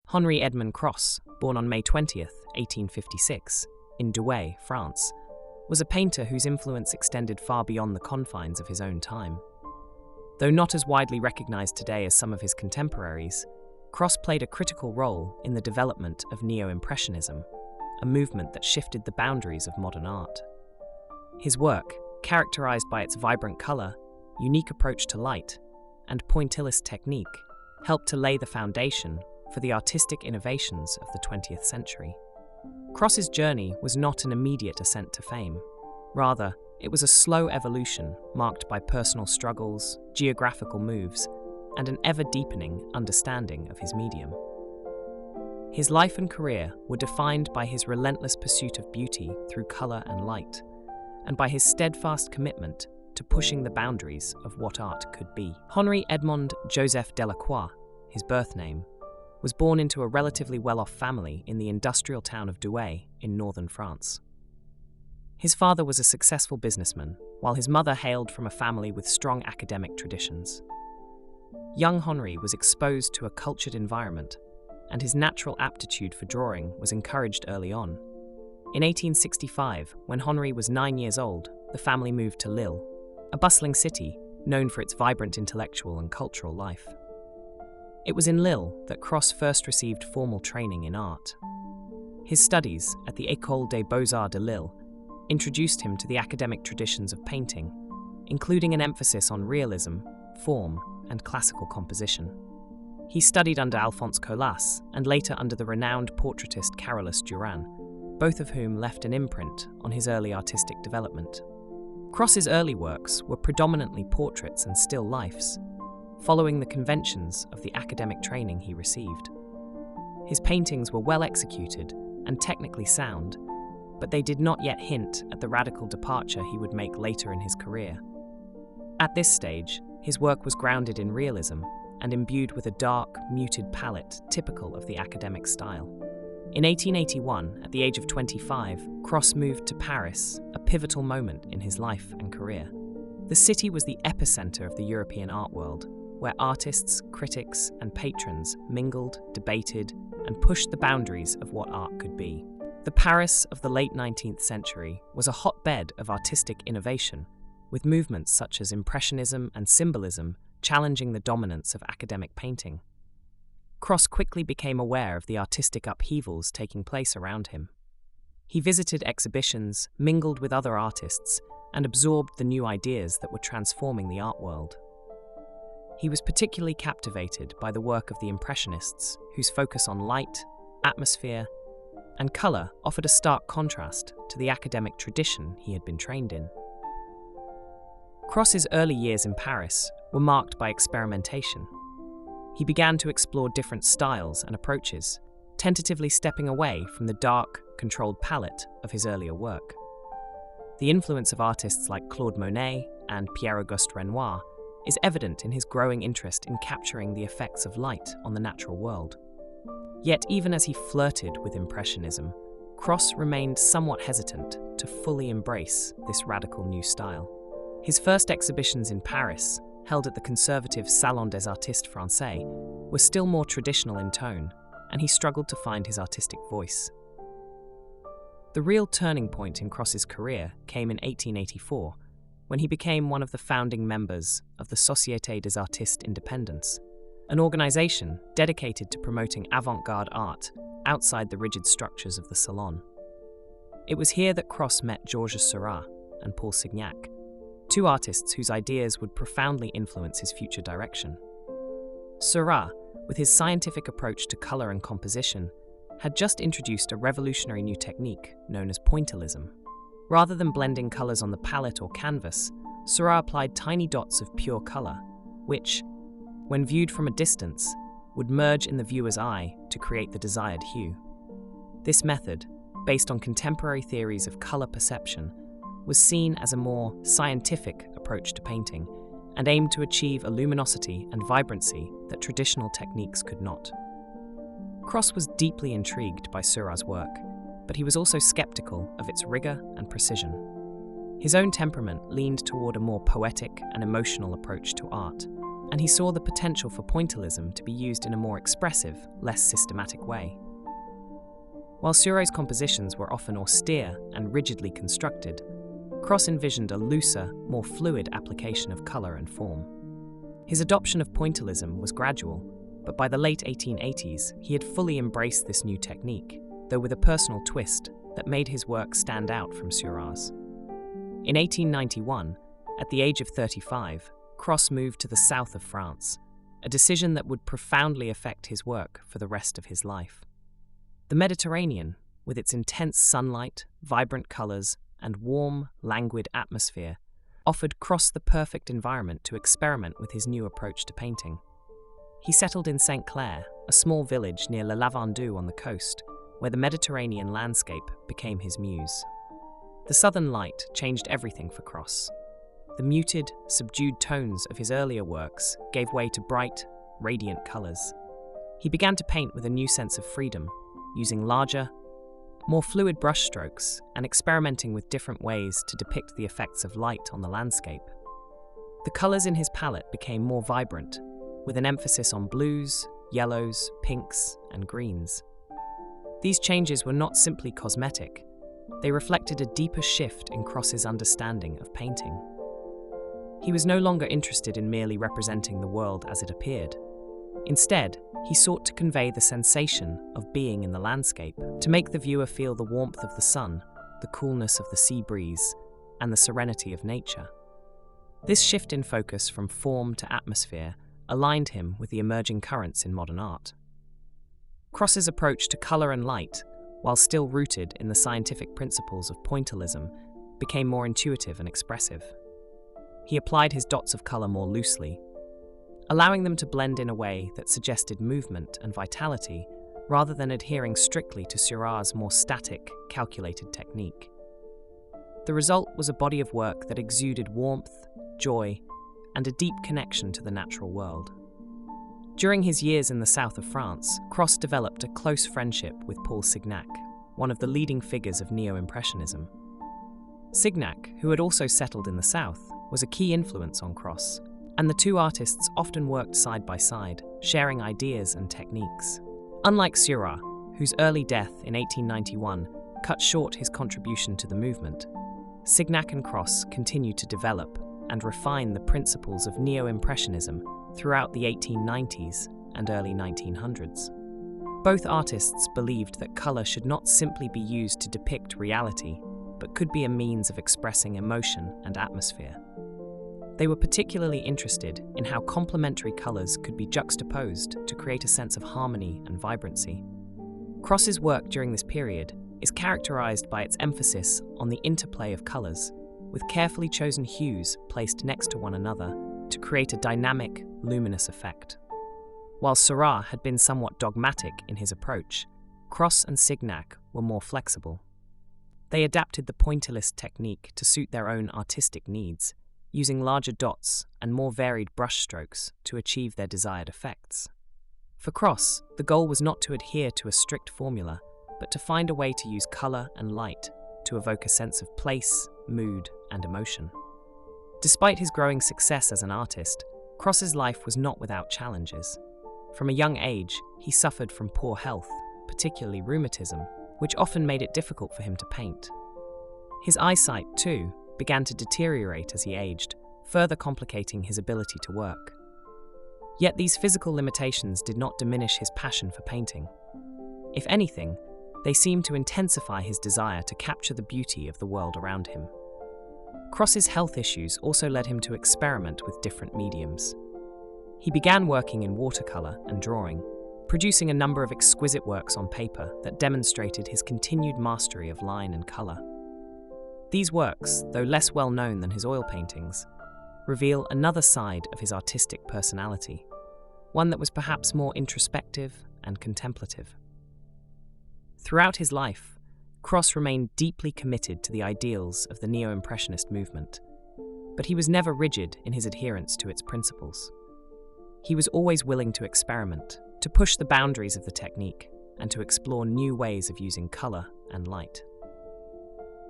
Henri-Edmond Cross, born on May 20th, 1856, in Douai, France, was a painter whose influence extended far beyond the confines of his own time. Though not as widely recognized today as some of his contemporaries, Cross played a critical role in the development of Neo-Impressionism, a movement that shifted the boundaries of modern art. His work, characterized by its vibrant color, unique approach to light, and pointillist technique, helped to lay the foundation for the artistic innovations of the 20th century. Cross's journey was not an immediate ascent to fame. Rather, it was a slow evolution marked by personal struggles, geographical moves, and an ever-deepening understanding of his medium. His life and career were defined by his relentless pursuit of beauty through color and light, and by his steadfast commitment to pushing the boundaries of what art could be. Henri-Edmond Joseph Delacroix, his birth name, was born into a relatively well-off family in the industrial town of Douai in northern France. His father was a successful businessman, while his mother hailed from a family with strong academic traditions. Young Henri was exposed to a cultured environment, and his natural aptitude for drawing was encouraged early on. In 1865, when Henri was 9 years old, the family moved to Lille, a bustling city known for its vibrant intellectual and cultural life. It was in Lille that Cross first received formal training in art. His studies at the École des Beaux-Arts de Lille introduced him to the academic traditions of painting, including an emphasis on realism, form, and classical composition. He studied under Alphonse Colas and later under the renowned portraitist Carolus Duran, both of whom left an imprint on his early artistic development. Cross's early works were predominantly portraits and still lifes, following the conventions of the academic training he received. His paintings were well executed and technically sound, but they did not yet hint at the radical departure he would make later in his career. At this stage, his work was grounded in realism and imbued with a dark, muted palette typical of the academic style. In 1881, at the age of 25, Cross moved to Paris, a pivotal moment in his life and career. The city was the epicenter of the European art world, where artists, critics, and patrons mingled, debated, and pushed the boundaries of what art could be. The Paris of the late 19th century was a hotbed of artistic innovation, with movements such as Impressionism and Symbolism challenging the dominance of academic painting. Cross quickly became aware of the artistic upheavals taking place around him. He visited exhibitions, mingled with other artists, and absorbed the new ideas that were transforming the art world. He was particularly captivated by the work of the Impressionists, whose focus on light, atmosphere, and color offered a stark contrast to the academic tradition he had been trained in. Cross's early years in Paris were marked by experimentation. He began to explore different styles and approaches, tentatively stepping away from the dark, controlled palette of his earlier work. The influence of artists like Claude Monet and Pierre-Auguste Renoir is evident in his growing interest in capturing the effects of light on the natural world. Yet even as he flirted with Impressionism, Cross remained somewhat hesitant to fully embrace this radical new style. His first exhibitions in Paris, held at the conservative Salon des Artistes Français, were still more traditional in tone, and he struggled to find his artistic voice. The real turning point in Cross's career came in 1884, when he became one of the founding members of the Société des Artistes Indépendants, an organization dedicated to promoting avant-garde art outside the rigid structures of the Salon. It was here that Cross met Georges Seurat and Paul Signac, two artists whose ideas would profoundly influence his future direction. Seurat, with his scientific approach to color and composition, had just introduced a revolutionary new technique known as pointillism. Rather than blending colors on the palette or canvas, Seurat applied tiny dots of pure color, which, when viewed from a distance, would merge in the viewer's eye to create the desired hue. This method, based on contemporary theories of color perception, was seen as a more scientific approach to painting and aimed to achieve a luminosity and vibrancy that traditional techniques could not. Cross was deeply intrigued by Seurat's work, but he was also skeptical of its rigor and precision. His own temperament leaned toward a more poetic and emotional approach to art, and he saw the potential for pointillism to be used in a more expressive, less systematic way. While Seurat's compositions were often austere and rigidly constructed, Cross envisioned a looser, more fluid application of colour and form. His adoption of pointillism was gradual, but by the late 1880s he had fully embraced this new technique, though with a personal twist that made his work stand out from Seurat's. In 1891, at the age of 35, Cross moved to the south of France, a decision that would profoundly affect his work for the rest of his life. The Mediterranean, with its intense sunlight, vibrant colours, and warm, languid atmosphere, offered Cross the perfect environment to experiment with his new approach to painting. He settled in St. Clair, a small village near Le Lavandou on the coast, where the Mediterranean landscape became his muse. The southern light changed everything for Cross. The muted, subdued tones of his earlier works gave way to bright, radiant colours. He began to paint with a new sense of freedom, using larger, more fluid brushstrokes and experimenting with different ways to depict the effects of light on the landscape. The colours in his palette became more vibrant, with an emphasis on blues, yellows, pinks, and greens. These changes were not simply cosmetic, they reflected a deeper shift in Cross's understanding of painting. He was no longer interested in merely representing the world as it appeared. Instead, he sought to convey the sensation of being in the landscape, to make the viewer feel the warmth of the sun, the coolness of the sea breeze, and the serenity of nature. This shift in focus from form to atmosphere aligned him with the emerging currents in modern art. Cross's approach to colour and light, while still rooted in the scientific principles of pointillism, became more intuitive and expressive. He applied his dots of colour more loosely, allowing them to blend in a way that suggested movement and vitality rather than adhering strictly to Seurat's more static, calculated technique. The result was a body of work that exuded warmth, joy, and a deep connection to the natural world. During his years in the south of France, Cross developed a close friendship with Paul Signac, one of the leading figures of Neo-Impressionism. Signac, who had also settled in the south, was a key influence on Cross, and the two artists often worked side by side, sharing ideas and techniques. Unlike Seurat, whose early death in 1891 cut short his contribution to the movement, Signac and Cross continued to develop and refine the principles of Neo-Impressionism throughout the 1890s and early 1900s. Both artists believed that colour should not simply be used to depict reality, but could be a means of expressing emotion and atmosphere. They were particularly interested in how complementary colours could be juxtaposed to create a sense of harmony and vibrancy. Cross's work during this period is characterised by its emphasis on the interplay of colours, with carefully chosen hues placed next to one another to create a dynamic, luminous effect. While Seurat had been somewhat dogmatic in his approach, Cross and Signac were more flexible. They adapted the pointillist technique to suit their own artistic needs, using larger dots and more varied brushstrokes to achieve their desired effects. For Cross, the goal was not to adhere to a strict formula, but to find a way to use colour and light to evoke a sense of place, mood, and emotion. Despite his growing success as an artist, Cross's life was not without challenges. From a young age, he suffered from poor health, particularly rheumatism, which often made it difficult for him to paint. His eyesight, too, began to deteriorate as he aged, further complicating his ability to work. Yet these physical limitations did not diminish his passion for painting. If anything, they seemed to intensify his desire to capture the beauty of the world around him. Cross's health issues also led him to experiment with different mediums. He began working in watercolour and drawing, producing a number of exquisite works on paper that demonstrated his continued mastery of line and colour. These works, though less well known than his oil paintings, reveal another side of his artistic personality, one that was perhaps more introspective and contemplative. Throughout his life, Cross remained deeply committed to the ideals of the Neo-Impressionist movement, but he was never rigid in his adherence to its principles. He was always willing to experiment, to push the boundaries of the technique, and to explore new ways of using colour and light.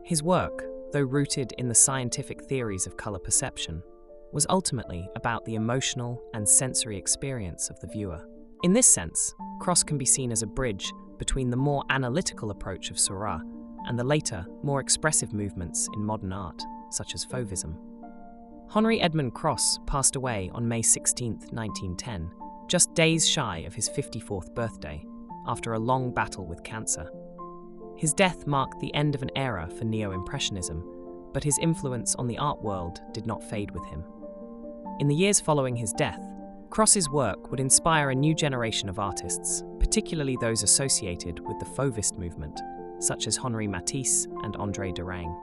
His work, though rooted in the scientific theories of colour perception, was ultimately about the emotional and sensory experience of the viewer. In this sense, Cross can be seen as a bridge between the more analytical approach of Seurat and the later, more expressive movements in modern art, such as Fauvism. Henri-Edmond Cross passed away on May 16, 1910, just days shy of his 54th birthday, after a long battle with cancer. His death marked the end of an era for Neo-Impressionism, but his influence on the art world did not fade with him. In the years following his death, Cross's work would inspire a new generation of artists, particularly those associated with the Fauvist movement, such as Henri Matisse and André Derain.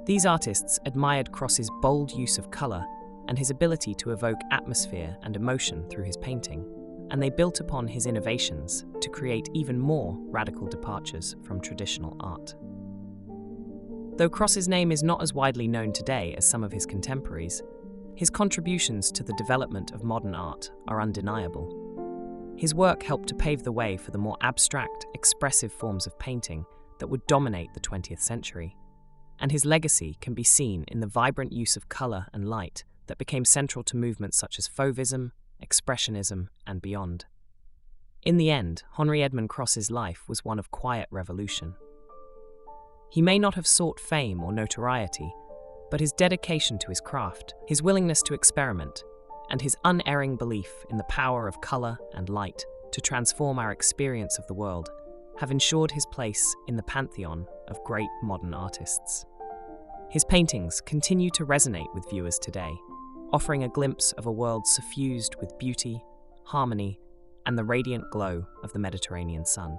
These artists admired Cross's bold use of colour and his ability to evoke atmosphere and emotion through his painting, and they built upon his innovations to create even more radical departures from traditional art. Though Cross's name is not as widely known today as some of his contemporaries, his contributions to the development of modern art are undeniable. His work helped to pave the way for the more abstract, expressive forms of painting that would dominate the 20th century, and his legacy can be seen in the vibrant use of colour and light that became central to movements such as Fauvism, Expressionism, and beyond. In the end, Henri-Edmond Cross's life was one of quiet revolution. He may not have sought fame or notoriety, but his dedication to his craft, his willingness to experiment, and his unerring belief in the power of colour and light to transform our experience of the world have ensured his place in the pantheon of great modern artists. His paintings continue to resonate with viewers today, offering a glimpse of a world suffused with beauty, harmony, and the radiant glow of the Mediterranean sun.